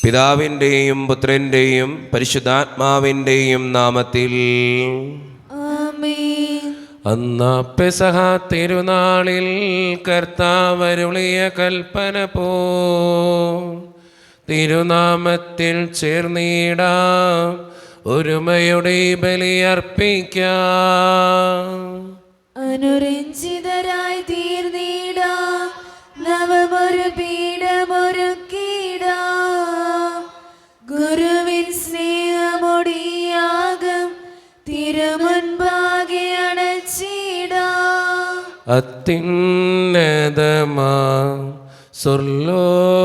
പിതാവിൻ്റെയും പുത്രൻ്റെയും പരിശുദ്ധാത്മാവിൻ്റെയും നാമത്തിൽ ആമേൻ. അന്നാ പെസഹ തിരുനാളിൽ കർത്താവരുളിയ കൽപ്പന പോ തിരുനാമത്തിൽ ചേർന്നിടാം, ഒരുമയുടെ ബലിയർപ്പിക്കാം. അനുരഞ്ജിതരായി തീർന്നിടാം, നവമൊരു പീഠമൊരുക്കിടാം. ഗുരുവിൻ സ്നേഹമൊടിയാകം തിരുമുൻപാകെ അണച്ചിടാം. അത്യുന്നതമാ സ്വർലോകത്തിൽ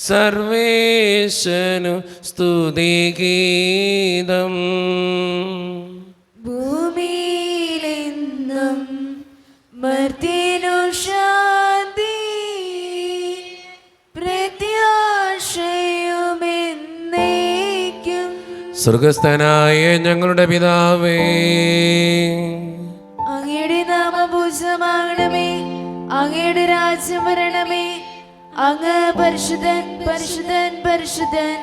സർവേശനു സ്തുതിഗീതം. ഭൂമിയിലെന്നും മർത്യനു ശാന്തി, പ്രത്യാശയുമെന്നേക്കും. സ്വർഗസ്ഥനായ ഞങ്ങളുടെ പിതാവേ, അങ്ങയുടെ നാമം പൂജിതമാകണമേ, അങ്ങയുടെ രാജ്യം വരണമേ. അങ്ങ് പരിശുദ്ധൻ പരിശുദ്ധൻ പരിശുദ്ധൻ.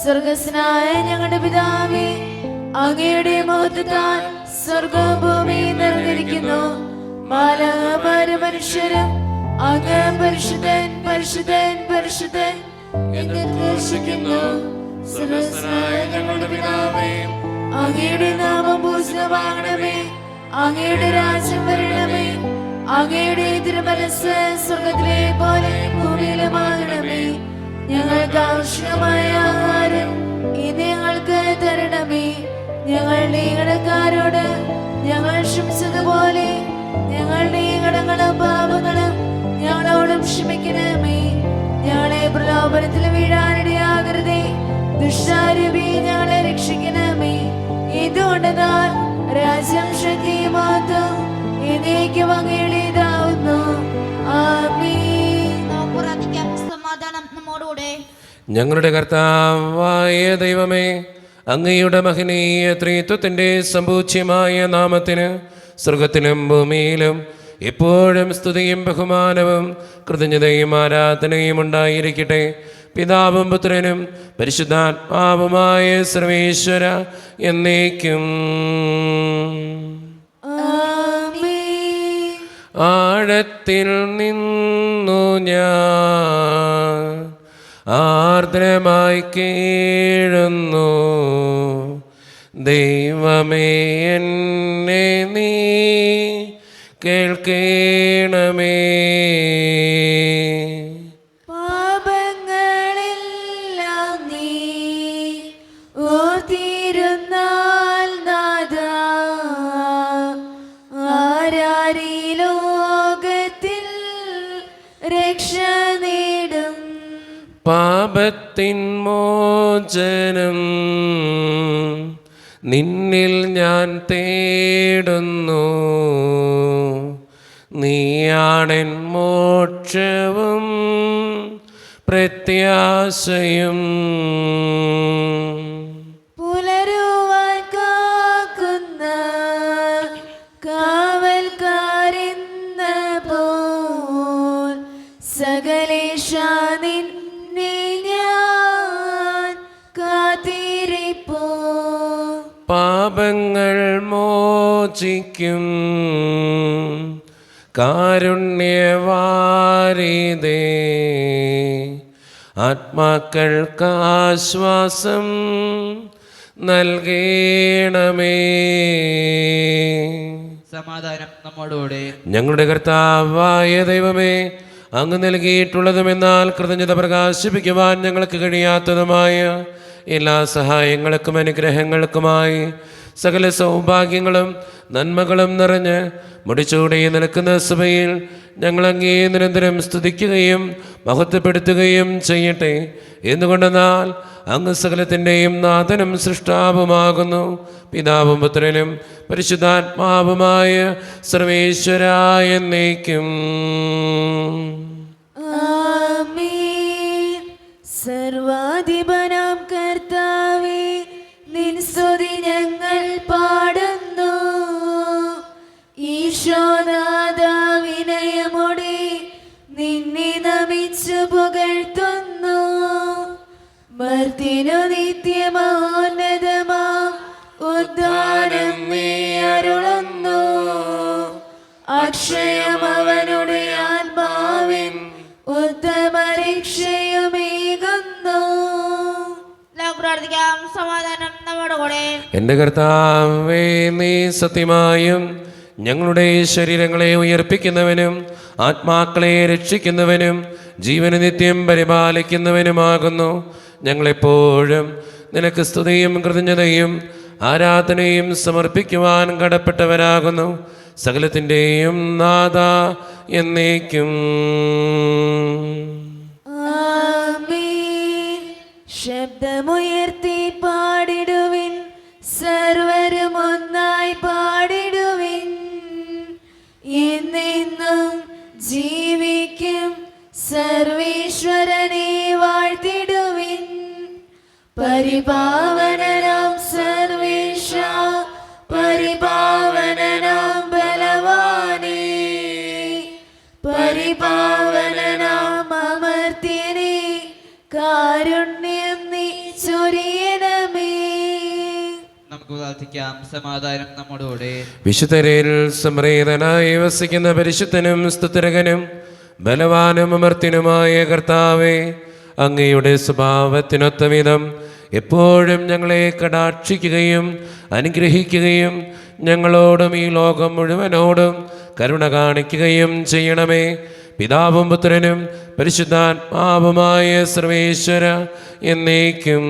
സ്വർഗസ്നായ ഞങ്ങളുടെ പിതാവേ, അങ്ങയുടെ മഹത്വത്താൽ സ്വർഗവും ഭൂമിയും നിറഞ്ഞിരിക്കുന്നു. മാലാഖമാരും മനുഷ്യരും അങ്ങ് പരിശുദ്ധൻ പരിശുദ്ധൻ പരിശുദ്ധൻ എന്ന് ഘോഷിക്കുന്നു. സ്വർഗസ്നായ ഞങ്ങളുടെ പിതാവേ, അങ്ങയുടെ നാമം പൂജിതമാകണമേ, അങ്ങയുടെ രാജ്യം വരണമേ. അങ്ങയുടെ തിരുമനസ്സ് സ്വർഗത്തിലെ പോലെ ഭൂമിയിലുമാകണമേ. ഞങ്ങൾക്ക് ആവശ്യമായ ആഹാരം ഇന്ന് ഞങ്ങൾക്ക് തരണമേ. ഞങ്ങളുടെ കടക്കാരോട് ഞങ്ങൾ ക്ഷമിച്ചതുപോലെ ഞങ്ങളുടെ കടങ്ങളും പാപങ്ങളും ഞങ്ങളോടും ക്ഷമിക്കണമേ. ഞങ്ങളെ പ്രലോഭനത്തിൽ വീഴാനിടയാകരുതേ, ദുഷ്ടാരൂപി ഞങ്ങളെ രക്ഷിക്കണമേ. ഇതുകൊണ്ടെന്നാൽ രാജ്യം ശക്തിയും മഹത്വം എന്നേക്കും അങ്ങയുടേതാവുന്നു. ആമേൻ. സമാധാനം നമ്മോടുകൂടെ. ഞങ്ങളുടെ കർത്താവായ ദൈവമേ, അങ്ങയുടെ മഹനീയ ത്രിത്വത്തിൻ്റെ സമ്പൂജ്യമായ നാമത്തിന് സ്വർഗത്തിലും ഭൂമിയിലും എപ്പോഴും സ്തുതിയും ബഹുമാനവും കൃതജ്ഞതയും ആരാധനയും ഉണ്ടായിരിക്കട്ടെ. പിതാവും പുത്രനും പരിശുദ്ധാത്മാവുമായ സർവേശ്വര എന്നേക്കും. ആമേൻ. ആഴത്തിൽ നിന്നു ഞാൻ ആർദ്രമായി കേഴുന്നു, ദൈവമേ എന്നെ നീ കേൾക്കണമേ. പാപങ്ങളെല്ലാം നീ ഓർത്തിരുന്നാൽ നാഥാ, ആരാരീ ലോകത്തിൽ രക്ഷ നേടും. പാപത്തിൻ മോചനം നിന്നിൽ ഞാൻ തേടുന്നു, നീയാണെൻ മോക്ഷവും പ്രത്യാശയും. പുലരുവാൻ കാക്കുന്ന കാവൽക്കാരെന്ന പോൽ സകലേശാ നിന്നെ ഞാൻ കാത്തിരിപ്പോ. പാപങ്ങൾ മോചിക്കും കാരുണ്യവാരിതേ, ആത്മാക്കൾക്ക് ആശ്വാസം നൽകണമേ. സമാധാനം നമ്മോടുകൂടെ. ഞങ്ങളുടെ കർത്താവായ ദൈവമേ, അങ്ങ് നൽകിയിട്ടുള്ളതുമെന്നാൽ കൃതജ്ഞത പ്രകാശിപ്പിക്കുവാൻ ഞങ്ങൾക്ക് കഴിയാത്തതുമായ എല്ലാ സഹായങ്ങൾക്കും അനുഗ്രഹങ്ങൾക്കുമായി സകല സൗഭാഗ്യങ്ങളും നന്മകളും നിറഞ്ഞ് മുടിച്ചൂടെ നിൽക്കുന്ന സഭയിൽ ഞങ്ങളങ്ങേ നിരന്തരം സ്തുതിക്കുകയും മഹത്വപ്പെടുത്തുകയും ചെയ്യട്ടെ. എന്തുകൊണ്ടെന്നാൽ അങ്ങ് സകലത്തിൻ്റെയും നാഥനും സൃഷ്ടാവുമാകുന്നു. പിതാവും പുത്രനും പരിശുദ്ധാത്മാവുമായ സർവേശ്വരായ എന്നേക്കും. ആമേൻ. സർവാധിപനാം കർത്താവേ, നിൻ സ്തുതി ഞങ്ങൾ പാടുന്നു. ഈശോനാഥ വിനയമോടെ നിന്നെ നമിച്ചു മർത്തിനു നിത്യമോന്നതമാ ഉദ്ധാനം നീ അരുളുന്നു. അക്ഷയം അവനുടെ ആത്മാവിൻ ഉത്തമ രക്ഷയുമേകുന്നു. നമുക്ക് പ്രാർത്ഥിക്കാം. സമാധാനം നമ്മുടെ കൂടെ. എൻ്റെ കർത്താവേ, നീ സത്യമായും ഞങ്ങളുടെ ശരീരങ്ങളെ ഉയർപ്പിക്കുന്നവനും ആത്മാക്കളെ രക്ഷിക്കുന്നവനും ജീവന് നിത്യം പരിപാലിക്കുന്നവനുമാകുന്നു. ഞങ്ങളെപ്പോഴും നിനക്ക് സ്തുതിയും കൃതജ്ഞതയും ആരാധനയും സമർപ്പിക്കുവാൻ കടപ്പെട്ടവരാകുന്നു. സകലത്തിൻ്റെയും നാഥ എന്നേക്കും. ആമേൻ. ശബ്ദമുയർത്തി പാടിടുവിൻ, സർവരും ഒന്നായി പാടിടുവിൻ. എന്നെന്നും ജീവിക്കും സർവേശ്വരനെ വാഴ്ത്തിടുവിൻ. പരിപാവനനാം സർവേശ, പരിപാവനനാം ബലവാനേ, പരിപാവനനാം അമർത്യനേ, കാരുണ്യം നീ ചൊരിയണമേ. നമുക്ക് പ്രാർത്ഥിക്കാം. സമാധാനം നമ്മോടുകൂടെ. വിശുദ്ധരിൽ സംപ്രീതനായി വസിക്കുന്ന പരിശുദ്ധനും സ്തുതിരകനും ബലവാനും അമർത്തിനുമായ കർത്താവേ, അങ്ങയുടെ സ്വഭാവത്തിനൊത്ത വിധം എപ്പോഴും ഞങ്ങളെ കടാക്ഷിക്കുകയും അനുഗ്രഹിക്കുകയും ഞങ്ങളോടും ഈ ലോകം മുഴുവനോടും കരുണ കാണിക്കുകയും ചെയ്യണമേ. പിതാവും പുത്രനും പരിശുദ്ധാത്മാവുമായ സർവേശ്വര എന്നേക്കും.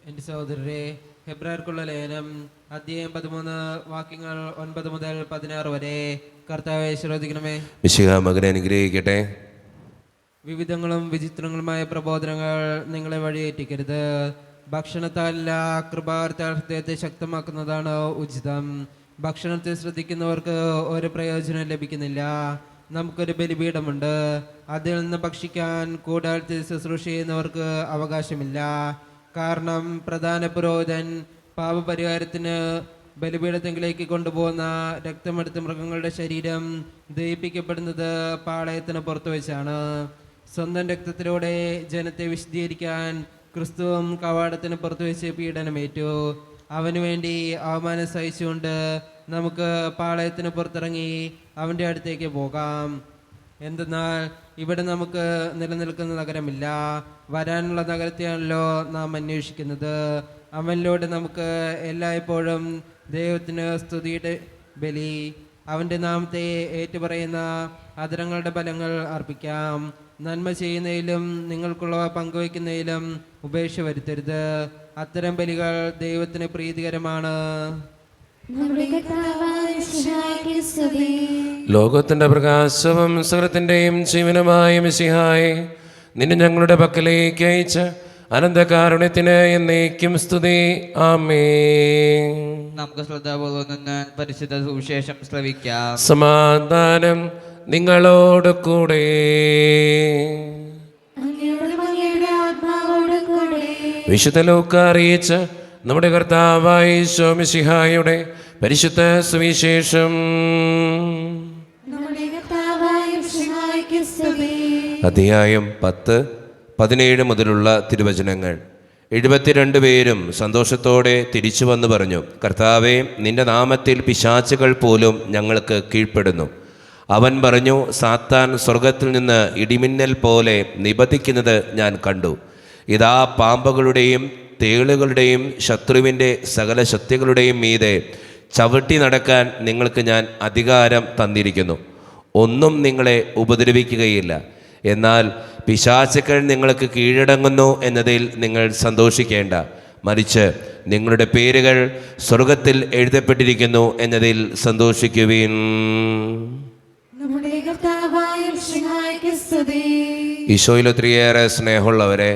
എൻ്റെ സഹോദരരെ, ഹെബ്രായർക്കുള്ള ലേഖനം അധ്യായം 13 വാക്യങ്ങൾ 9 മുതൽ 16 വരെ. കർത്താവെ ശ്രദ്ധിക്കണമേ. മിശിഹാ മകനെ അനുഗ്രഹിക്കട്ടെ. വിവിധങ്ങളും വിചിത്രങ്ങളുമായ പ്രബോധനങ്ങൾ നിങ്ങളെ വഴിയേറ്റിക്കരുത്. ഭക്ഷണത്താലല്ല, കൃപാർത്താൽ ഹൃദയത്തെ ശക്തമാക്കുന്നതാണ് ഉചിതം. ഭക്ഷണത്തെ ശ്രദ്ധിക്കുന്നവർക്ക് ഒരു പ്രയോജനം ലഭിക്കുന്നില്ല. നമുക്കൊരു ബലിപീഠമുണ്ട്, അതിൽ നിന്ന് ഭക്ഷിക്കാൻ കൂടാരത്തിൽ ശുശ്രൂഷ ചെയ്യുന്നവർക്ക് അവകാശമില്ല. കാരണം പ്രധാന പുരോഹിതൻ പാപപരിഹാരത്തിന് ബലിപീഠത്തിലേക്ക് കൊണ്ടുപോകുന്ന രക്തമെടുത്ത മൃഗങ്ങളുടെ ശരീരം ദഹിപ്പിക്കപ്പെടുന്നത് പാളയത്തിന് പുറത്തു വെച്ചാണ്. സ്വന്തം രക്തത്തിലൂടെ ജനത്തെ വിശദീകരിക്കാൻ ക്രിസ്തുവും കവാടത്തിന് പുറത്തു വെച്ച് പീഡനമേറ്റു. അവന് വേണ്ടി അവമാനം സഹിച്ചുകൊണ്ട് നമുക്ക് പാളയത്തിന് പുറത്തിറങ്ങി അവൻ്റെ അടുത്തേക്ക് പോകാം. എന്തെന്നാൽ ഇവിടെ നമുക്ക് നിലനിൽക്കുന്ന നഗരമില്ല, വരാനുള്ള നഗരത്തെയാണല്ലോ നാം അന്വേഷിക്കുന്നത്. അവനിലൂടെ നമുക്ക് എല്ലായ്പ്പോഴും ദൈവത്തിന് സ്തുതിയുടെ ബലി, അവൻ്റെ നാമത്തെ ഏറ്റുപറയുന്ന അധരങ്ങളുടെ ഫലങ്ങൾ അർപ്പിക്കാം. നന്മ ചെയ്യുന്നതിലും നിങ്ങൾക്കുള്ളവ പങ്കുവയ്ക്കുന്നതിലും ഉപേക്ഷ വരുത്തരുത്. അത്തരം ബലികൾ ദൈവത്തിന് പ്രീതികരമാണ്. ലോകത്തിന്റെ പ്രകാശവും സകലത്തിന്റെയും ജീവനുമായ മിശിഹായെ, നിന്നെ ഞങ്ങളുടെ പക്കലേക്ക് അയച്ച അനന്തകാരുണ്യത്തിന് എന്നേക്കും സ്തുതി. ആമേൻ. നമുക്ക് ശ്രദ്ധാപൂർവ്വം നിന്ന് പരിശുദ്ധ സുവിശേഷം ശ്രവിക്കാം. സമാധാനം നിങ്ങളോട് കൂടെ. വിശുദ്ധ ലൂക്ക അറിയിച്ച നമ്മുടെ കർത്താവായ ഈശോ മിശിഹായുടെ പരിശുദ്ധ സുവിശേഷം. അധ്യായം 10, 17 മുതലുള്ള തിരുവചനങ്ങൾ. 72 പേരും സന്തോഷത്തോടെ തിരിച്ചു വന്നു പറഞ്ഞു, കർത്താവേ, നിന്റെ നാമത്തിൽ പിശാചുകൾ പോലും ഞങ്ങൾക്ക് കീഴ്പ്പെടുന്നു. അവൻ പറഞ്ഞു, സാത്താൻ സ്വർഗത്തിൽ നിന്ന് ഇടിമിന്നൽ പോലെ നിബദിക്കുന്നത് ഞാൻ കണ്ടു. ഇതാ, പാമ്പുകളുടെയും തേളുകളുടെയും ശത്രുവിൻ്റെ സകല ശക്തികളുടെയും മീതെ ചവിട്ടി നടക്കാൻ നിങ്ങൾക്ക് ഞാൻ അധികാരം തന്നിരിക്കുന്നു. ഒന്നും നിങ്ങളെ ഉപദ്രവിക്കുകയില്ല. എന്നാൽ പിശാചുക്കൾ നിങ്ങൾക്ക് കീഴടങ്ങുന്നു എന്നതിൽ നിങ്ങൾ സന്തോഷിക്കേണ്ട, മറിച്ച് നിങ്ങളുടെ പേരുകൾ സ്വർഗത്തിൽ എഴുതപ്പെട്ടിരിക്കുന്നു എന്നതിൽ സന്തോഷിക്കുവിൻ. ഈശോയിൽ ഒത്തിരിയേറെ സ്നേഹമുള്ളവരെ,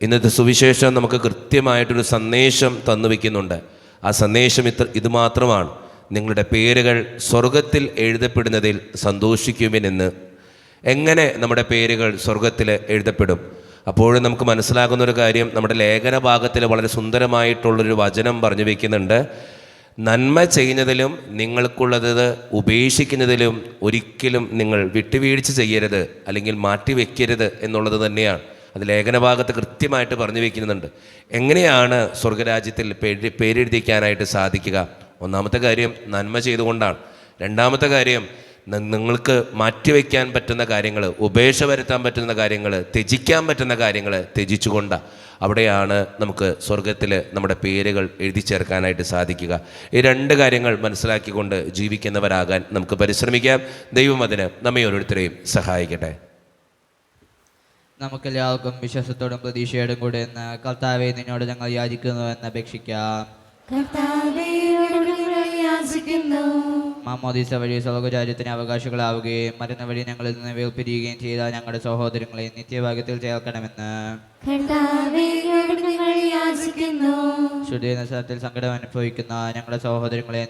ഇന്നത്തെ സുവിശേഷം നമുക്ക് കൃത്യമായിട്ടൊരു സന്ദേശം തന്നു വയ്ക്കുന്നുണ്ട്. ആ സന്ദേശം ഇത് മാത്രമാണ്: നിങ്ങളുടെ പേരുകൾ സ്വർഗത്തിൽ എഴുതപ്പെടുന്നതിൽ സന്തോഷിക്കുവിനെന്ന്. എങ്ങനെ നമ്മുടെ പേരുകൾ സ്വർഗത്തിൽ എഴുതപ്പെടും? അപ്പോഴും നമുക്ക് മനസ്സിലാകുന്നൊരു കാര്യം, നമ്മുടെ ലേഖന ഭാഗത്തിൽ വളരെ സുന്ദരമായിട്ടുള്ളൊരു വചനം പറഞ്ഞു വയ്ക്കുന്നുണ്ട്. നന്മ ചെയ്യുന്നതിലും നിങ്ങൾക്കുള്ളത് ഉപേക്ഷിക്കുന്നതിലും ഒരിക്കലും നിങ്ങൾ വിട്ടുവീഴ്ച ചെയ്യരുത്, അല്ലെങ്കിൽ മാറ്റിവെക്കരുത് എന്നുള്ളത് തന്നെയാണ് അത് ലേഖനഭാഗത്ത് കൃത്യമായിട്ട് പറഞ്ഞു വയ്ക്കുന്നുണ്ട്. എങ്ങനെയാണ് സ്വർഗരാജ്യത്തിൽ പേരെഴുതിക്കാനായിട്ട് സാധിക്കുക? ഒന്നാമത്തെ കാര്യം നന്മ ചെയ്തുകൊണ്ടാണ്. രണ്ടാമത്തെ കാര്യം നിങ്ങൾക്ക് മാറ്റിവെക്കാൻ പറ്റുന്ന കാര്യങ്ങൾ, ഉപേക്ഷ വരുത്താൻ പറ്റുന്ന കാര്യങ്ങൾ, ത്യജിക്കാൻ പറ്റുന്ന കാര്യങ്ങൾ ത്യജിച്ചുകൊണ്ടാണ്. അവിടെയാണ് നമുക്ക് സ്വർഗത്തിൽ നമ്മുടെ പേരുകൾ എഴുതി ചേർക്കാനായിട്ട് സാധിക്കുക. ഈ രണ്ട് കാര്യങ്ങൾ മനസ്സിലാക്കിക്കൊണ്ട് ജീവിക്കുന്നവരാകാൻ നമുക്ക് പരിശ്രമിക്കാം. ദൈവം അതിന് നമ്മെ ഓരോരുത്തരെയും സഹായിക്കട്ടെ. നമുക്കെല്ലാവർക്കും വിശ്വാസത്തോടും പ്രതീക്ഷയോടും കൂടെ എന്ന് കർത്താവെ നിന്നോട് ഞങ്ങൾ യാചിക്കുന്നു എന്ന് അപേക്ഷിക്കാം. മാമോദീസ വഴി സ്വർഗരാജ്യത്തിന് അവകാശികളാവുകയും മരുന്ന വഴി ഞങ്ങളിൽ നിന്ന് വേർപിരിയുകയും ചെയ്ത ഞങ്ങളുടെ സഹോദരങ്ങളെ നിത്യഭാഗ്യത്തിൽ ചേർക്കണമെന്ന് ശുദ്ധീകരണ സ്ഥലത്തിൽ സങ്കടം അനുഭവിക്കുന്ന ഞങ്ങളുടെ സഹോദരങ്ങളെ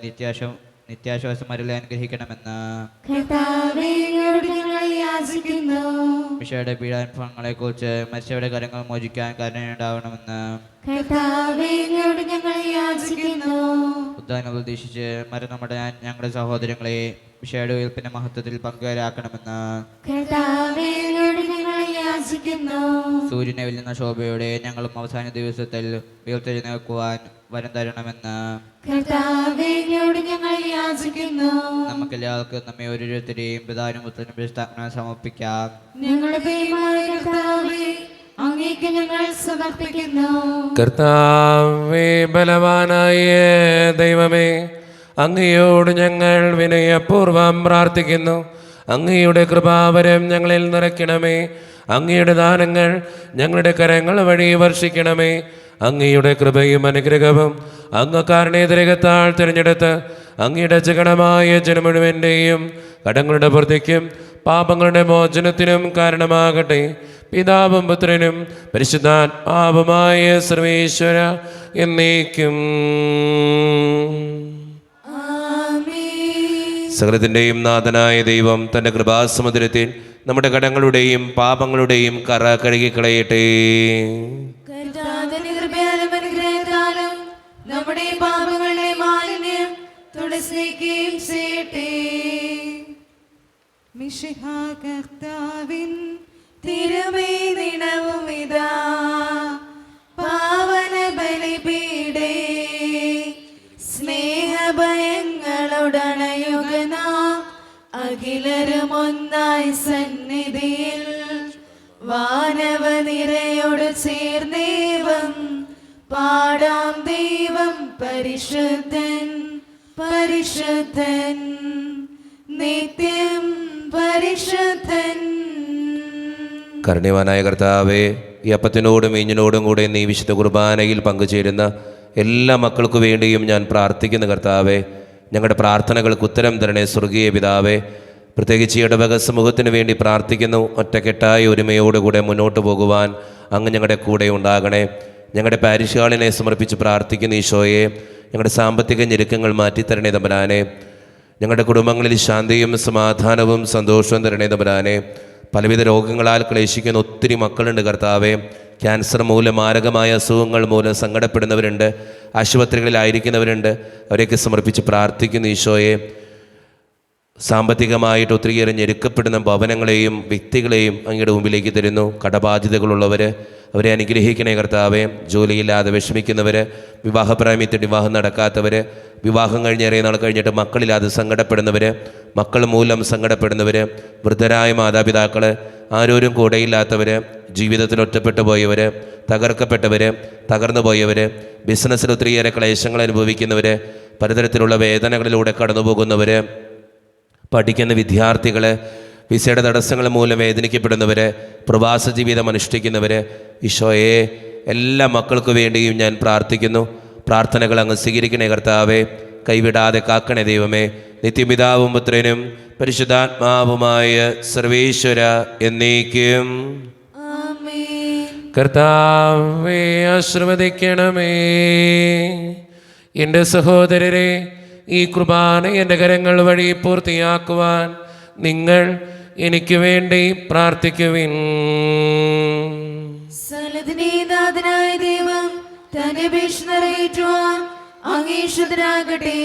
നിത്യാശ്വാസമരുളെ അനുഗ്രഹിക്കണമെന്ന് വിഷയുടെ പീഡാനുഭവങ്ങളെ കുറിച്ച് മരിച്ചവരുടെ കരങ്ങൾ മോചിക്കാൻ കരുണയുണ്ടാവണമെന്ന് ഉദ്ധാനം പ്രതീക്ഷിച്ച് മരണമടയാൻ ഞങ്ങളുടെ സഹോദരങ്ങളെ വിഷയുടെ ഉയർപ്പിന്റെ മഹത്വത്തിൽ പങ്കുകാരാക്കണമെന്ന് സൂര്യനെ വെല്ലുന്ന ശോഭയോടെ ഞങ്ങളും അവസാന ദിവസത്തിൽ ഉയർത്തെഴുന്നേൽക്കുവാൻ വരം തരണമെന്ന് നമുക്കെല്ലാവർക്കും നമ്മെ ഓരോരുത്തരെയും പിതാവിനും പുത്രനും പരിശുദ്ധാത്മാവിനും സമർപ്പിക്കാം. കർത്താവേ, ബലവാനായ ദൈവമേ, അങ്ങയോട് ഞങ്ങൾ വിനയപൂർവം പ്രാർത്ഥിക്കുന്നു. അങ്ങയുടെ കൃപാവരം ഞങ്ങളിൽ നിറയ്ക്കണമേ. അങ്ങയുടെ ദാനങ്ങൾ ഞങ്ങളുടെ കരങ്ങൾ വഴി വർഷിക്കണമേ. അങ്ങയുടെ കൃപയും അനുഗ്രഹവും അങ്ങ് കാരണേതരകത്താൽ തിരഞ്ഞെടുത്ത് അങ്ങയുടെ ജഗണമായ ജനം മുഴുവൻ്റെയും കടങ്ങളുടെ പൂർത്തിക്കും പാപങ്ങളുടെ മോചനത്തിനും കാരണമാകട്ടെ. പിതാവും പുത്രനും പരിശുദ്ധാത്മാവുമായ സർവേശ്വര എന്നേക്കും. സകലത്തിൻ്റെയും നാഥനായ ദൈവം തൻ്റെ കൃപാസമുദ്രത്തിൽ നമ്മുടെ കടങ്ങളുടെയും പാപങ്ങളുടെയും കറ കഴുകിക്കളയട്ടെ. നമ്മുടെ പാപങ്ങളുടെ മാലിന്യം തുടച്ചേക്കുകയും ചെയ്യട്ടെ. മിശിഹാ കർത്താവിൻ തിരുമേനിണവും ഇതാ പാവന ബലിപീഠേ സ്നേഹഭയങ്ങളോടണയുക നാം അഖിലരും ഒന്നായി സന്നിധിയിൽ വാനവ നിരയോട് ചേർന്നേവം പാടാം ദൈവം പരിശുദ്ധൻ പരിശുദ്ധൻ നിത്യം പരിശുദ്ധൻ. കരുണ്യവാനായ കർത്താവേ, ഈ അപ്പത്തിനോടും വീഞ്ഞിനോടും കൂടെ നീ വിശുദ്ധ കുർബാനയിൽ പങ്കുചേരുന്ന എല്ലാ മക്കൾക്കു വേണ്ടിയും ഞാൻ പ്രാർത്ഥിക്കുന്ന കർത്താവേ, ഞങ്ങളുടെ പ്രാർത്ഥനകൾക്ക് ഉത്തരം തരണേ സ്വർഗീയ പിതാവേ. പ്രത്യേകിച്ച് ഈ ഇടവക സമൂഹത്തിന് വേണ്ടി പ്രാർത്ഥിക്കുന്നു. ഒറ്റക്കെട്ടായ ഒരുമയോടുകൂടെ മുന്നോട്ട് പോകുവാൻ അങ്ങ് ഞങ്ങളുടെ കൂടെ ഉണ്ടാകണേ. ഞങ്ങളുടെ പാരിഷാളിനെ സമർപ്പിച്ച് പ്രാർത്ഥിക്കുന്ന ഈശോയെ, ഞങ്ങളുടെ സാമ്പത്തിക ഞെരുക്കങ്ങൾ മാറ്റിത്തരണേ തമ്പുരാനെ. ഞങ്ങളുടെ കുടുംബങ്ങളിൽ ശാന്തിയും സമാധാനവും സന്തോഷവും തരണേ തമ്പുരാനെ. പലവിധ രോഗങ്ങളാൽ ക്ലേശിക്കുന്ന ഒത്തിരി മക്കളുണ്ട് കർത്താവേ. ക്യാൻസർ മൂലം, മാരകമായ അസുഖങ്ങൾ മൂലം സങ്കടപ്പെടുന്നവരുണ്ട്, ആശുപത്രികളിലായിരിക്കുന്നവരുണ്ട്. അവരെയൊക്കെ സമർപ്പിച്ച് പ്രാർത്ഥിക്കുന്ന ഈശോയെ, സാമ്പത്തികമായിട്ട് ഒത്തിരിയേറെ ഞെരുക്കപ്പെടുന്ന ഭവനങ്ങളെയും വ്യക്തികളെയും അങ്ങയുടെ മുമ്പിലേക്ക് തരുന്നു. കടബാധ്യതകളുള്ളവർ, അവരെ അനുഗ്രഹിക്കണേ കർത്താവേ. ജോലിയില്ലാതെ വിഷമിക്കുന്നവർ, വിവാഹപ്രായമത്തിൽ വിവാഹം നടക്കാത്തവർ, വിവാഹം കഴിഞ്ഞേറെ നാൾ കഴിഞ്ഞിട്ട് മക്കളില്ലാതെ സങ്കടപ്പെടുന്നവർ, മക്കൾ മൂലം സങ്കടപ്പെടുന്നവർ, വൃദ്ധരായ മാതാപിതാക്കൾ, ആരോരും കൂടെയില്ലാത്തവർ, ജീവിതത്തിൽ ഒറ്റപ്പെട്ടു പോയവർ, തകർക്കപ്പെട്ടവർ, തകർന്നു പോയവർ, ബിസിനസ്സിൽ ഒത്തിരിയേറെ ക്ലേശങ്ങൾ അനുഭവിക്കുന്നവർ, പലതരത്തിലുള്ള വേദനകളിലൂടെ കടന്നു പോകുന്നവർ, പഠിക്കുന്ന വിദ്യാർത്ഥികൾ, വിസയുടെ തടസ്സങ്ങൾ മൂലം വേദനിക്കപ്പെടുന്നവർ, പ്രവാസ ജീവിതം അനുഷ്ഠിക്കുന്നവർ, ഈശോയെ, എല്ലാ മക്കൾക്ക് വേണ്ടിയും ഞാൻ പ്രാർത്ഥിക്കുന്നു. പ്രാർത്ഥനകൾ അങ്ങ് സ്വീകരിക്കണേ കർത്താവേ. കൈവിടാതെ കാക്കണേ ദൈവമേ. നിത്യപിതാവും പുത്രനും പരിശുദ്ധാത്മാവുമായ സർവേശ്വര എന്നേക്കും. കർത്താവേ, ആശീർവദിക്കണമേ. എൻ്റെ സഹോദരരെ, ഈ കുർബാന എൻ്റെ കരങ്ങൾ വഴി പൂർത്തിയാക്കുവാൻ നിങ്ങൾ എനിക്ക് വേണ്ടി പ്രാർത്ഥിക്കുവിൻ. സകലത്തിന്റെയും നാഥനായ ദൈവം തന്റെ അപേക്ഷ നിറവേറ്റുവാൻ അങ്ങേശുദ്ധനാകട്ടെ.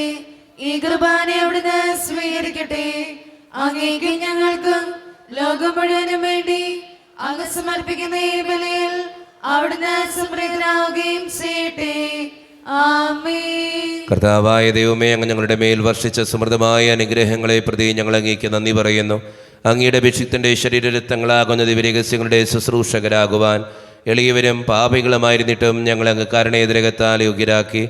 ഈ കുർബാന അവിടുന്ന് സ്വീകരിക്കട്ടെ. അങ്ങേക്ക് ഞങ്ങൾക്കും ലോകം മുഴുവനും വേണ്ടി അങ്ങ് സമർപ്പിക്കുന്ന ഈ ബലിയിൽ അവിടുന്ന് സംപ്രീതനാവുകയും ചെയ്യട്ടെ. ആമേൻ. കർത്താവായ ദൈവമേ, അങ്ങ് ഞങ്ങളുടെ മേൽ വർഷിച്ച സമൃദ്ധമായ അനുഗ്രഹങ്ങളെ പ്രതി ഞങ്ങൾ അങ്ങേക്ക് നന്ദി പറയുന്നു. അങ്ങയുടെ അഭിഷിക്തൻ്റെ ശരീരരക്തങ്ങളാകുന്ന ദിവ്യരഹസ്യങ്ങളുടെ ശുശ്രൂഷകരാകുവാൻ എളിയവരും പാപികളുമായിരുന്നിട്ടും ഞങ്ങൾ അങ്ങ് കരുണേതരകത്താൽ യോഗ്യരാക്കി.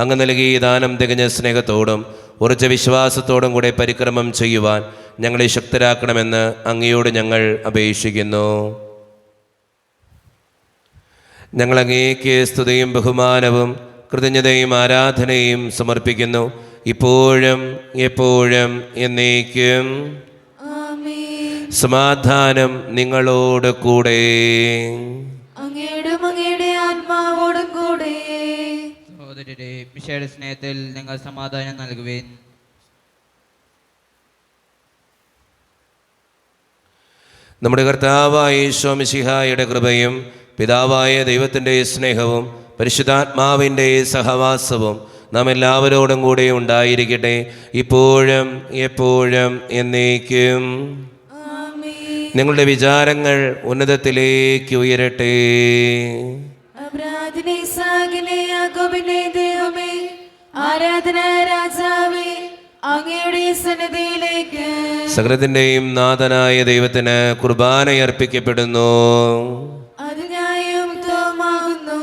അങ്ങ് നൽകിയ ദാനം തികഞ്ഞ സ്നേഹത്തോടും ഉറച്ച വിശ്വാസത്തോടും കൂടെ പരിക്രമം ചെയ്യുവാൻ ഞങ്ങളെ ശക്തരാക്കണമെന്ന് അങ്ങയോട് ഞങ്ങൾ അപേക്ഷിക്കുന്നു. ഞങ്ങൾ അങ്ങേക്ക് സ്തുതിയും ബഹുമാനവും കൃതജ്ഞതയും ആരാധനയും സമർപ്പിക്കുന്നു, ഇപ്പോഴും എപ്പോഴും എന്നേക്കും. സമാധാനം നിങ്ങളോട് കൂടെ. അങ്ങയുടെ ആത്മാവോടും കൂടെ. സഹോദരരെ, മിശിഹായുടെ സ്നേഹത്തിൽ നിങ്ങൾ സമാധാനം നൽകുവേൻ. നമ്മുടെ കർത്താവായ യേശു മിശിഹായുടെ കൃപയും പിതാവായ ദൈവത്തിൻ്റെ സ്നേഹവും പരിശുദ്ധാത്മാവിൻ്റെ സഹവാസവും നാം എല്ലാവരോടും കൂടെ ഉണ്ടായിരിക്കട്ടെ, ഇപ്പോഴും എപ്പോഴും എന്നേക്കും. നിങ്ങളുടെ വിചാരങ്ങൾ ഉന്നതത്തിലേക്ക് ഉയരട്ടെ. ആരാധന രാജാവേ, അങ്ങയുടെ സന്നിധിയിലേക്ക്. സകലത്തിൻ്റെയും നാഥനായ ദൈവത്തിന് കുർബാനയർപ്പിക്കപ്പെടുന്നു. അത് ന്യായയുക്തമാകുന്നു.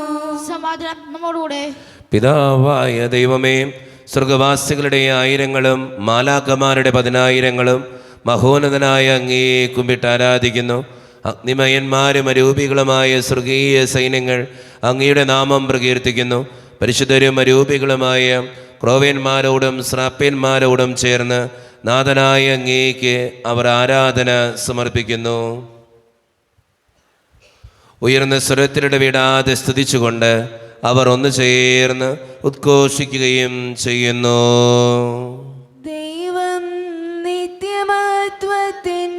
സമാധാനം നമ്മോടുകൂടെ. പിതാവായ ദൈവമേ, സ്വർഗവാസികളുടെ ആയിരങ്ങളും മാലാഖമാരുടെ 10,000ങ്ങളും മഹോന്നതനായ അങ്ങയെ കുമ്പിട്ട് ആരാധിക്കുന്നു. അഗ്നിമയന്മാരും അരൂപികളുമായ സ്വർഗീയ സൈന്യങ്ങൾ അങ്ങയുടെ നാമം പ്രകീർത്തിക്കുന്നു. പരിശുദ്ധരും അരൂപികളുമായ ക്രോവേന്മാരോടും ശ്രാപ്യന്മാരോടും ചേർന്ന് നാഥനായ അങ്ങേക്ക് അവർ ആരാധന സമർപ്പിക്കുന്നു. ഉയർന്ന സ്വരത്തിലിടെ വിടാതെ സ്തുതിച്ചുകൊണ്ട് അവർ ഒന്ന് ചേർന്ന് ഉദ്ഘോഷിക്കുകയും ചെയ്യുന്നു. ദൈവം നിത്യമത്വത്തിൻ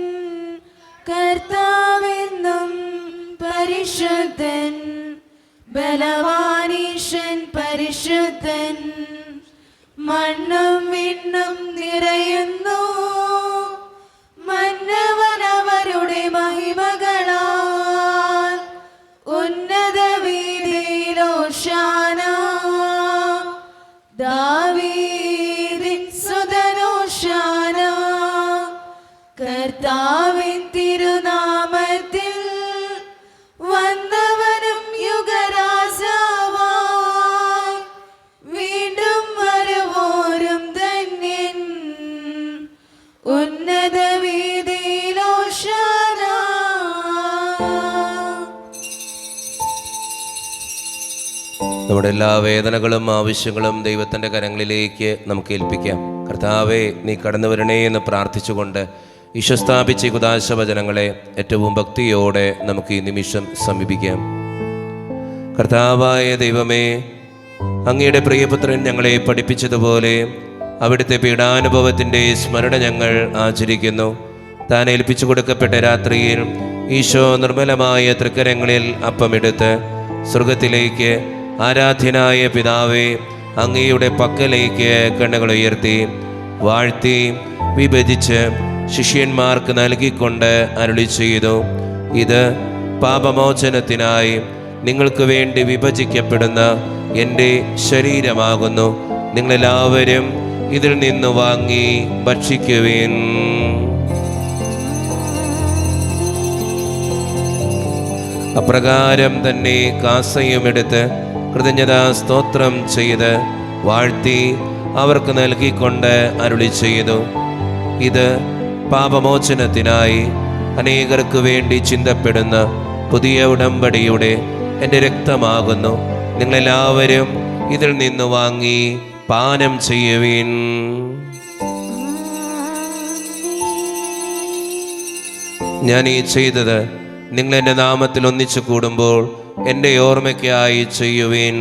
കർത്താവെന്നും പരിശുദ്ധൻ, ബലവാനീശൻ പരിശുദ്ധൻ. മണ്ണും വിണ്ണും നിറയുന്നു മന്നവനവരുടെ മഹിമകളാൽ. ഉന്നത വീതിയിലോശാന, ദാവീദിൻ സുതനോശാന. കർത്താവിൻ തിരുനാമത്തിൽ വന്നവനും യുഗരാജാവായി, വീണ്ടും വരുവോരും ധന്യൻ. ഉന്നത വീതിയിലോശാന. നമ്മുടെ എല്ലാ വേദനകളും ആവശ്യങ്ങളും ദൈവത്തിൻ്റെ കരങ്ങളിലേക്ക് നമുക്ക് ഏൽപ്പിക്കാം. കർത്താവേ, നീ കടന്നു വരണേ എന്ന് പ്രാർത്ഥിച്ചുകൊണ്ട് ഈശോ സ്ഥാപിച്ച ഈ കുദാശവചനങ്ങളെ ഏറ്റവും ഭക്തിയോടെ നമുക്ക് ഈ നിമിഷം സമീപിക്കാം. കർത്താവായ ദൈവമേ, അങ്ങയുടെ പ്രിയപുത്രൻ ഞങ്ങളെ പഠിപ്പിച്ചതുപോലെ അവിടുത്തെ പീഡാനുഭവത്തിൻ്റെ സ്മരണ ഞങ്ങൾ ആചരിക്കുന്നു. താൻ ഏൽപ്പിച്ചു കൊടുക്കപ്പെട്ട രാത്രിയിൽ ഈശോ നിർമ്മലമായ തൃക്കരങ്ങളിൽ അപ്പമെടുത്ത് സ്വർഗത്തിലേക്ക് ആരാധ്യനായ പിതാവേ, അങ്ങയുടെ പക്കലേക്ക് കണ്ണുകൾ ഉയർത്തി വാഴ്ത്തി വിഭജിച്ച് ശിഷ്യന്മാർക്ക് നൽകിക്കൊണ്ട് അരുളി ചെയ്തു, ഇത് പാപമോചനത്തിനായി നിങ്ങൾക്ക് വേണ്ടി വിഭജിക്കപ്പെടുന്ന എൻ്റെ ശരീരമാകുന്നു. നിങ്ങളെല്ലാവരും ഇതിൽ നിന്ന് വാങ്ങി ഭക്ഷിക്കുവിൻ. അപ്രകാരം തന്നെ കാസയുമെടുത്ത് കൃതജ്ഞതാ സ്തോത്രം ചെയ്ത് വാഴ്ത്തി അവർക്ക് നൽകിക്കൊണ്ട് അരുളി ചെയ്തു, ഇത് പാപമോചനത്തിനായി അനേകർക്ക് വേണ്ടി ചിന്തപ്പെടുന്ന പുതിയ ഉടമ്പടിയുടെ എൻ്റെ രക്തമാകുന്നു. നിങ്ങളെല്ലാവരും ഇതിൽ നിന്ന് വാങ്ങി പാനം ചെയ്യുവിൻ. ഞാൻ ഈ ചെയ്തത് നിങ്ങൾ എൻ്റെ നാമത്തിൽ ഒന്നിച്ചു കൂടുമ്പോൾ എൻ്റെ ഓർമ്മയ്ക്കായി ചെയ്യുവിൻ.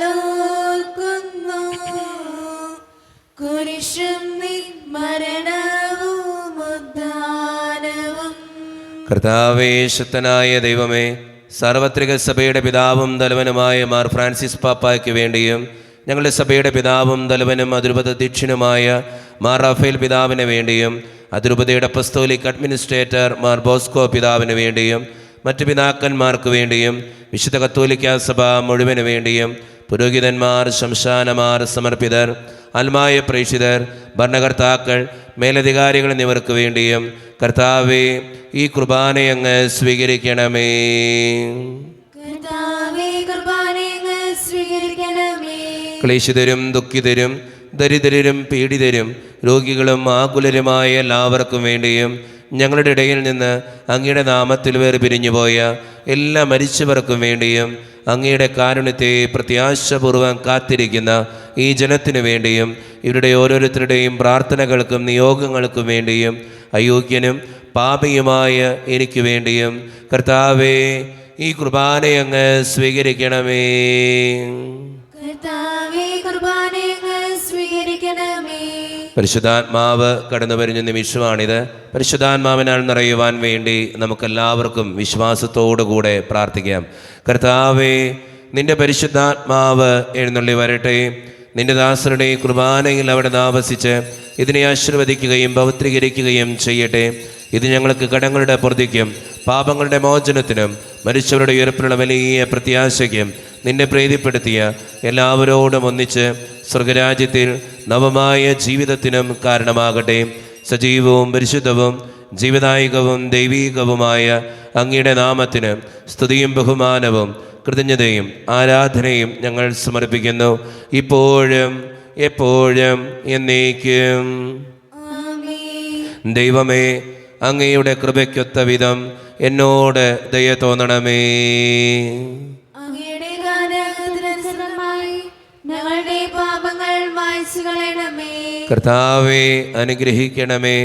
ഞങ്ങളോർക്കുന്നു മരണവും ഉദ്ധാനവും. കർത്താവേ, ശക്തനായ ദൈവമേ, സാർവത്രിക സഭയുടെ പിതാവും തലവനുമായ മാർ ഫ്രാൻസിസ് പാപ്പായ്ക്ക് വേണ്ടിയും ഞങ്ങളുടെ സഭയുടെ പിതാവും തലവനും അതിരൂപത അധ്യക്ഷനുമായ മാർ റാഫേൽ പിതാവിന് വേണ്ടിയും അതിരൂപതയുടെ അപ്പസ്തോലിക് അഡ്മിനിസ്ട്രേറ്റർ മാർ ബോസ്കോ പിതാവിന് വേണ്ടിയും മറ്റ് പിതാക്കന്മാർക്ക് വേണ്ടിയും വിശുദ്ധ കത്തോലിക്ക സഭ മുഴുവന് വേണ്ടിയും പുരോഹിതന്മാർ, ശംശാനമാർ, സമർപ്പിതർ, ആത്മായ പ്രേക്ഷിതർ, ഭരണകർത്താക്കൾ, മേലധികാരികൾ എന്നിവർക്ക് വേണ്ടിയും കർത്താവേ, ഈ കുർബാനയങ്ങ് സ്വീകരിക്കണമേ. കർത്താവേ, കുർബാനയങ്ങ് സ്വീകരിക്കണമേ. ക്ലേശിതരും ദുഃഖിതരും ദരിദ്രരും പീഡിതരും രോഗികളും ആകുലരുമായ എല്ലാവർക്കും വേണ്ടിയും ഞങ്ങളുടെ ഇടയിൽ നിന്ന് അങ്ങയുടെ നാമത്തിൽ വേർപിരിഞ്ഞുപോയ എല്ലാ മരിച്ചവർക്കും വേണ്ടിയും അങ്ങയുടെ കാരുണ്യത്തെ പ്രത്യാശപൂർവ്വം കാത്തിരിക്കുന്ന ഈ ജനത്തിനു വേണ്ടിയും ഇവരുടെ ഓരോരുത്തരുടെയും പ്രാർത്ഥനകൾക്കും നിയോഗങ്ങൾക്കും വേണ്ടിയും അയോഗ്യനും പാപിയുമായ എനിക്ക് വേണ്ടിയും കർത്താവേ, ഈ കുർബാനയങ്ങ് സ്വീകരിക്കണമേ. കർത്താവേ, കുർബാനയങ്ങ് സ്വീകരിക്കണമേ. പരിശുദ്ധാത്മാവ് കടന്നു വരുന്ന നിമിഷമാണിത്. പരിശുദ്ധാത്മാവിനാൽ നിറയുവാൻ വേണ്ടി നമുക്കെല്ലാവർക്കും വിശ്വാസത്തോടുകൂടെ പ്രാർത്ഥിക്കാം. കർത്താവേ, നിന്റെ പരിശുദ്ധാത്മാവ് എഴുന്നള്ളി വരട്ടെ. നിന്റെ ദാസരുടെ കുർബാനയിൽ അവിടെ താമസിച്ച് ഇതിനെ ആശീർവദിക്കുകയും പവിത്രീകരിക്കുകയും ചെയ്യട്ടെ. ഇത് ഞങ്ങൾക്ക് കടങ്ങളുടെ പൊറുതിക്കും പാപങ്ങളുടെ മോചനത്തിനും മരിച്ചവരുടെ ഉയർപ്പിലുള്ള വലിയ പ്രത്യാശയ്ക്കും നിന്നെ പ്രീതിപ്പെടുത്തിയ എല്ലാവരോടും ഒന്നിച്ച് സ്വർഗരാജ്യത്തിൽ നവമായ ജീവിതത്തിനും കാരണമാകട്ടെ. സജീവവും പരിശുദ്ധവും ജീവദായകവും ദൈവീകവുമായ അങ്ങയുടെ നാമത്തിന് സ്തുതിയും ബഹുമാനവും കൃതജ്ഞതയും ആരാധനയും ഞങ്ങൾ സമർപ്പിക്കുന്നു, ഇപ്പോഴും എപ്പോഴും എന്നേക്കും. ആമേൻ. ദൈവമേ, അങ്ങയുടെ കൃപയ്ക്കൊത്ത വിധം എന്നോട് ദയ തോന്നണമേ. അങ്ങയുടെ കാരുണ്യത്തിനനുസൃതമായി ഞങ്ങളുടെ പാപങ്ങൾ മായ്ച്ചു കളയണമേ. കർത്താവെ, അനുഗ്രഹിക്കണമേ.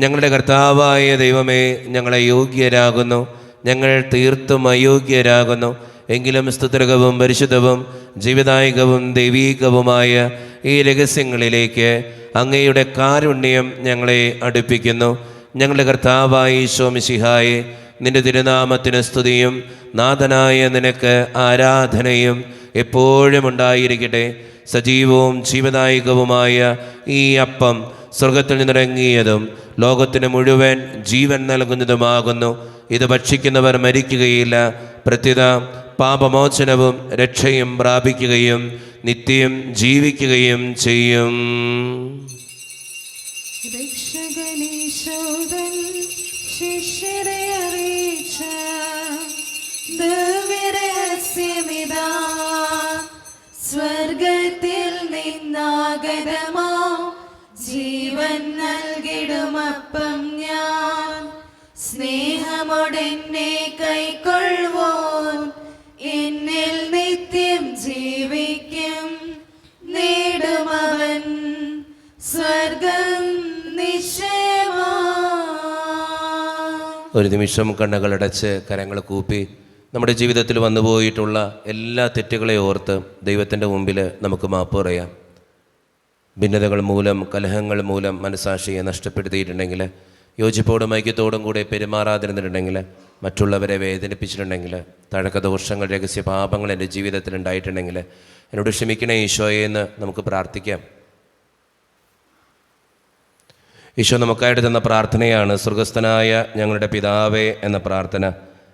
ഞങ്ങളുടെ കർത്താവായ ദൈവമേ, ഞങ്ങളെ യോഗ്യരാകുന്നു, ഞങ്ങൾ തീർത്തും അയോഗ്യരാകുന്നു. എങ്കിലും സ്തുതിർഗവും പരിശുദ്ധവും ജീവദായകവും ദൈവീകവുമായ ഈ രഹസ്യങ്ങളിലേക്ക് അങ്ങയുടെ കാരുണ്യം ഞങ്ങളെ അടുപ്പിക്കുന്നു. ഞങ്ങളുടെ കർത്താവായ ഈശോ മിശിഹായെ, നിന്റെ തിരുനാമത്തിന് സ്തുതിയും നാഥനായ നിനക്ക് ആരാധനയും എപ്പോഴും ഉണ്ടായിരിക്കട്ടെ. സജീവവും ജീവദായകവുമായ ഈ അപ്പം സ്വർഗത്തിൽ നിന്നിറങ്ങിയതും ലോകത്തിന് മുഴുവൻ ജീവൻ നൽകുന്നതുമാകുന്നു. ഇത് ഭക്ഷിക്കുന്നവർ മരിക്കുകയില്ല, പ്രത്യുത പാപമോചനവും രക്ഷയും പ്രാപിക്കുകയും നിത്യം ജീവിക്കുകയും ചെയ്യും. രക്ഷകനീശോദൻ ശിഷ്യരെ അറിയിച്ച ദിവ്യരഹസ്യമിതാ, സ്വർഗത്തിൽ നിന്നാഗതമോ ജീവൻ നൽകിടുമപ്പം ഞാൻ, സ്നേഹമോടെന്നെ കൈക്കൊള്ളുവോൻ എന്നിൽ നിത്യം ജീവിക്കും, നേടുമവൻ സ്വർഗം നിശ്ചയമാ. ഒരു നിമിഷം കണ്ണുകളടച്ച് കരങ്ങൾ കൂപ്പി നമ്മുടെ ജീവിതത്തിൽ വന്നുപോയിട്ടുള്ള എല്ലാ തെറ്റുകളെ ഓർത്ത് ദൈവത്തിൻ്റെ മുമ്പിൽ നമുക്ക് മാപ്പ് പറയാം. ഭിന്നതകൾ മൂലം, കലഹങ്ങൾ മൂലം മനസാക്ഷിയെ നഷ്ടപ്പെടുത്തിയിട്ടുണ്ടെങ്കിൽ, യോജിപ്പോടും ഐക്യത്തോടും കൂടെ പെരുമാറാതിരുന്നിട്ടുണ്ടെങ്കിൽ, മറ്റുള്ളവരെ വേദനിപ്പിച്ചിട്ടുണ്ടെങ്കിൽ, തഴക്കദോഷങ്ങൾ, രഹസ്യ പാപങ്ങൾ എൻ്റെ ജീവിതത്തിൽ ഉണ്ടായിട്ടുണ്ടെങ്കിൽ എന്നോട് ക്ഷമിക്കണേ ഈശോയെ എന്ന് നമുക്ക് പ്രാർത്ഥിക്കാം. ഈശോ നമുക്കായിട്ട് തന്ന പ്രാർത്ഥനയാണ് സ്വർഗസ്ഥനായ ഞങ്ങളുടെ പിതാവേ എന്ന പ്രാർത്ഥന.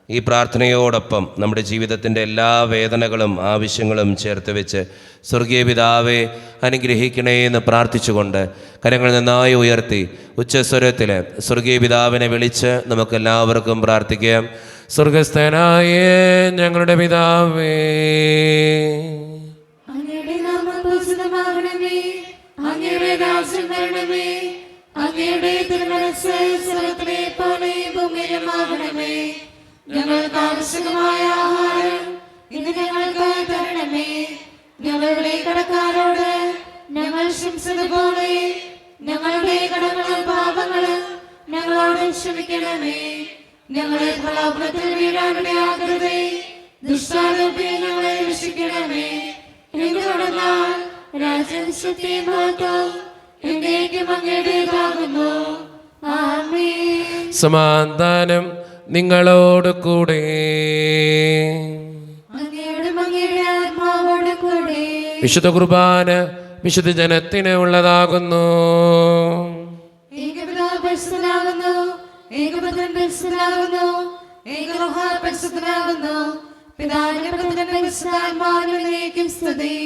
ഈ പ്രാർത്ഥനയോടൊപ്പം നമ്മുടെ ജീവിതത്തിൻ്റെ എല്ലാ വേദനകളും ആവശ്യങ്ങളും ചേർത്ത് വെച്ച് സ്വർഗീയ പിതാവേ അനുഗ്രഹിക്കണേ എന്ന് പ്രാർത്ഥിച്ചുകൊണ്ട് കരങ്ങൾ നന്നായി ഉയർത്തി ഉച്ചസ്വരത്തിൽ സ്വർഗീയ പിതാവിനെ വിളിച്ച് നമുക്കെല്ലാവർക്കും പ്രാർത്ഥിക്കാം. സ്വർഗസ്ഥനായ ഞങ്ങളുടെ പിതാവേ, അങ്ങയുടെ നാമം പൂജിതമാകണമേ, അങ്ങയുടെ രാജ്യം വരണമേ, അങ്ങയുടെ തിരുമനസ്സ് സ്വർഗ്ഗത്തിലെ പോലെ ഭൂമിയിലുമാകണമേ. ഞങ്ങൾക്ക് ആവശ്യമായ ആഹാരം ഇന്ന് ഞങ്ങൾക്ക് തരണമേ. ഞങ്ങളുടെ കടക്കാരോട് ഞങ്ങൾ ക്ഷമിച്ചതുപോലെ ഞങ്ങളുടെ കടങ്ങളും പാപങ്ങളും ഞങ്ങളോട് ക്ഷമിക്കണമേ. ഞങ്ങളെ പ്രലോഭനത്തിൽ വീഴാനിടയാകരുതേ, ദുഷ്ടാരൂപേ ഞങ്ങളെ രക്ഷിക്കണമേ. എന്തുകൊണ്ടെന്നാൽ രാജ്യം, ശക്തിയും മഹത്വവും എന്നേക്കും അങ്ങയുടേതാകുന്നു. സമാധാനം നിങ്ങളോട് കൂടെ. അങ്ങയുടെ ആത്മാവോട് കൂടെ. വിശുദ്ധ കുർബാന വിശുദ്ധ ജനത്തിന് ഉള്ളതാകുന്നു. ഏകപിതാവ് പരിശുദ്ധനാകുന്നു, ഏകപുത്രൻ പരിശുദ്ധനാകുന്നു, ഏകരൂഹ പരിശുദ്ധനാകുന്നു. പിതാവിനും പുത്രനും പരിശുദ്ധാത്മാവിനും എന്നേക്കും സ്തുതി.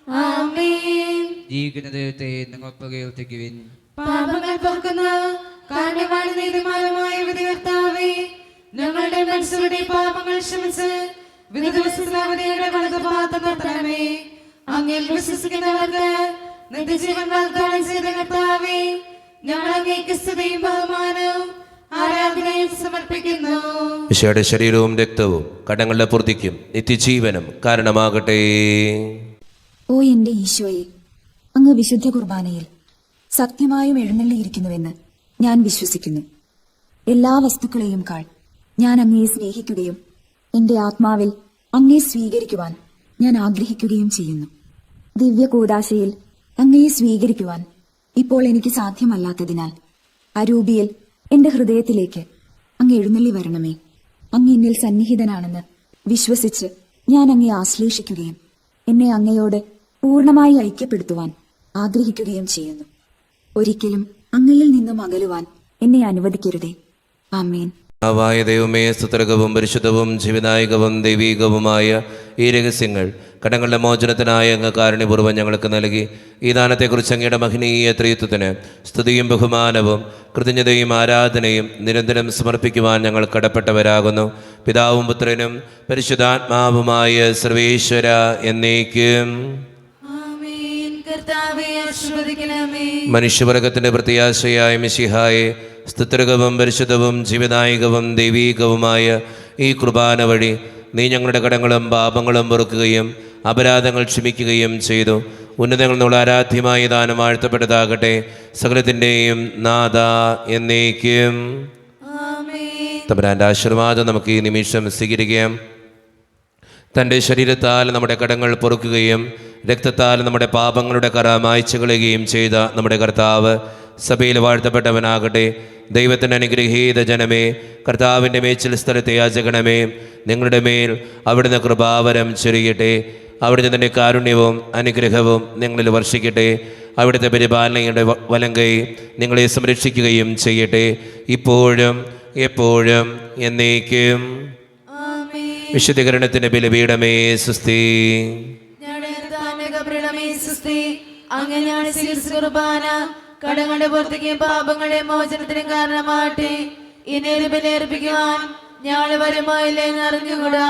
ആമേൻ. ജീവിക്കുന്ന ദൈവത്തെ നിങ്ങൾ പ്രകീർത്തിക്കുവിൻ. പാപങ്ങൾ പൊറുക്കുന്ന കാരണവാനും നീതിമാനുമായ വിധികർത്താവേ, ഞങ്ങളുടെ മനസ്സുകളുടെ പാപങ്ങൾ ക്ഷമിച്ച് വിധിയുടെ വലതുഭാഗത്ത് നിർത്തണമേ. അങ്ങിൽ വിശ്വസിക്കുന്നവർക്ക് നിത്യജീവൻ വാഗ്ദാനം ചെയ്ത കർത്താവേ, ഞങ്ങൾ അങ്ങേക്ക് സ്തുതിയും ബഹുമാനവും ആരാധനയും സമർപ്പിക്കുന്നു. ഈശോയുടെ ശരീരവും രക്തവും കടങ്ങളുടെ പൂർത്തിക്കും നിത്യജീവനും കാരണമാകട്ടെ. ഓ എന്റെ ഈശോയെ, അങ്ങ് വിശുദ്ധ കുർബാനയിൽ സത്യമായും എഴുന്നള്ളിയിരിക്കുന്നുവെന്ന് ഞാൻ വിശ്വസിക്കുന്നു. എല്ലാ വസ്തുക്കളെയും കാൾ ഞാൻ അങ്ങയെ സ്നേഹിക്കുകയും എന്റെ ആത്മാവിൽ അങ്ങയെ സ്വീകരിക്കുവാൻ ഞാൻ ആഗ്രഹിക്കുകയും ചെയ്യുന്നു. ദിവ്യ കൂദാശയിൽ അങ്ങയെ സ്വീകരിക്കുവാൻ ഇപ്പോൾ എനിക്ക് സാധ്യമല്ലാത്തതിനാൽ അരൂപിയിൽ എന്റെ ഹൃദയത്തിലേക്ക് അങ്ങ് എഴുന്നള്ളി വരണമേ. അങ്ങ് എന്നിൽ സന്നിഹിതനാണെന്ന് വിശ്വസിച്ച് ഞാൻ അങ്ങയെ ആശ്ലേഷിക്കുകയും എന്നെ അങ്ങയോട് പൂർണ്ണമായി ഐക്യപ്പെടുത്തുവാൻ ആഗ്രഹിക്കുകയും ചെയ്യുന്നു. ഒരിക്കലും അങ്ങയിൽ നിന്നും അകലുവാൻ എന്നെ അനുവദിക്കരുതേ. ആമേൻ. ആവായ ദൈവമേ, സ്തുത്രകവും പരിശുദ്ധവും ജീവനായകവും ദൈവീകവുമായ ഈ രഹസ്യങ്ങൾ കടങ്ങളുടെ മോചനത്തിനായ അങ്ങ് കാരുണ്യപൂർവ്വം ഞങ്ങൾക്ക് നൽകി. ഈ ദാനത്തെക്കുറിച്ച് അങ്ങയുടെ മഹനീയ ത്രിത്വത്തിന് സ്തുതിയും ബഹുമാനവും കൃതജ്ഞതയും ആരാധനയും നിരന്തരം സമർപ്പിക്കുവാൻ ഞങ്ങൾ കടപ്പെട്ടവരാകുന്നു. പിതാവും പുത്രനും പരിശുദ്ധാത്മാവുമായ സർവേശ്വര എന്നേക്കും. ആമേൻ. കർത്താവേ, ആശീർവദിക്കണമേ. മനുഷ്യവർഗത്തിന്റെ പ്രത്യാശയായ മിശിഹായെ, സ്തുത്രകവും പരിശുദ്ധവും ജീവനായകവും ദൈവീകവുമായ ഈ കുർബാന വഴി നീ ഞങ്ങളുടെ കടങ്ങളും പാപങ്ങളും പൊറുക്കുകയും അപരാധങ്ങൾ ക്ഷമിക്കുകയും ചെയ്തു. ഉന്നതങ്ങളിൽ നിന്നുള്ള ആരാധ്യമായ ദാനം വാഴ്ത്തപ്പെട്ടതാകട്ടെ. സകലത്തിൻ്റെയും നാഥ എന്നേക്കും. ആമേൻ. തമ്പുരാന്റെ ആശീർവാദം നമുക്ക് ഈ നിമിഷം സ്വീകരിക്കാം. തൻ്റെ ശരീരത്താൽ നമ്മുടെ കടങ്ങൾ പൊറുക്കുകയും രക്തത്താൽ നമ്മുടെ പാപങ്ങളുടെ കറ മായ്ച്ചു കളയുകയും ചെയ്ത നമ്മുടെ കർത്താവ് സഭയിൽ വാഴ്ത്തപ്പെട്ടവനാകട്ടെ. ദൈവത്തിൻ്റെ അനുഗ്രഹീത ജനമേ, കർത്താവിൻ്റെ മേച്ചിൽ സ്ഥലത്തെ യാചകണമേ. നിങ്ങളുടെ മേൽ അവിടുന്ന് കൃപാവരം ചൊരിയട്ടെ. അവിടുന്ന് തൻ്റെ കാരുണ്യവും അനുഗ്രഹവും നിങ്ങളിൽ വർഷിക്കട്ടെ. അവിടുത്തെ പരിപാലനയുടെ വലങ്കൈ നിങ്ങളെ സംരക്ഷിക്കുകയും ചെയ്യട്ടെ, ഇപ്പോഴും എപ്പോഴും എന്നേക്കും. ആമേൻ. വിശുദ്ധീകരണത്തിൻ്റെ ബലിപീഠമേ സ്വസ്തി. അങ്ങനെയാണ് സ്വീകരിച്ച കുർബാന കടങ്ങളുടെ പുറത്തേക്കും പാപങ്ങളുടെ മോചനത്തിനും കാരണമാകട്ടെ. ഇനി ബലിയർപ്പിക്കുവാൻ ഞങ്ങൾ വരുമോ ഇല്ലെന്ന് അറിഞ്ഞുകൂടാ.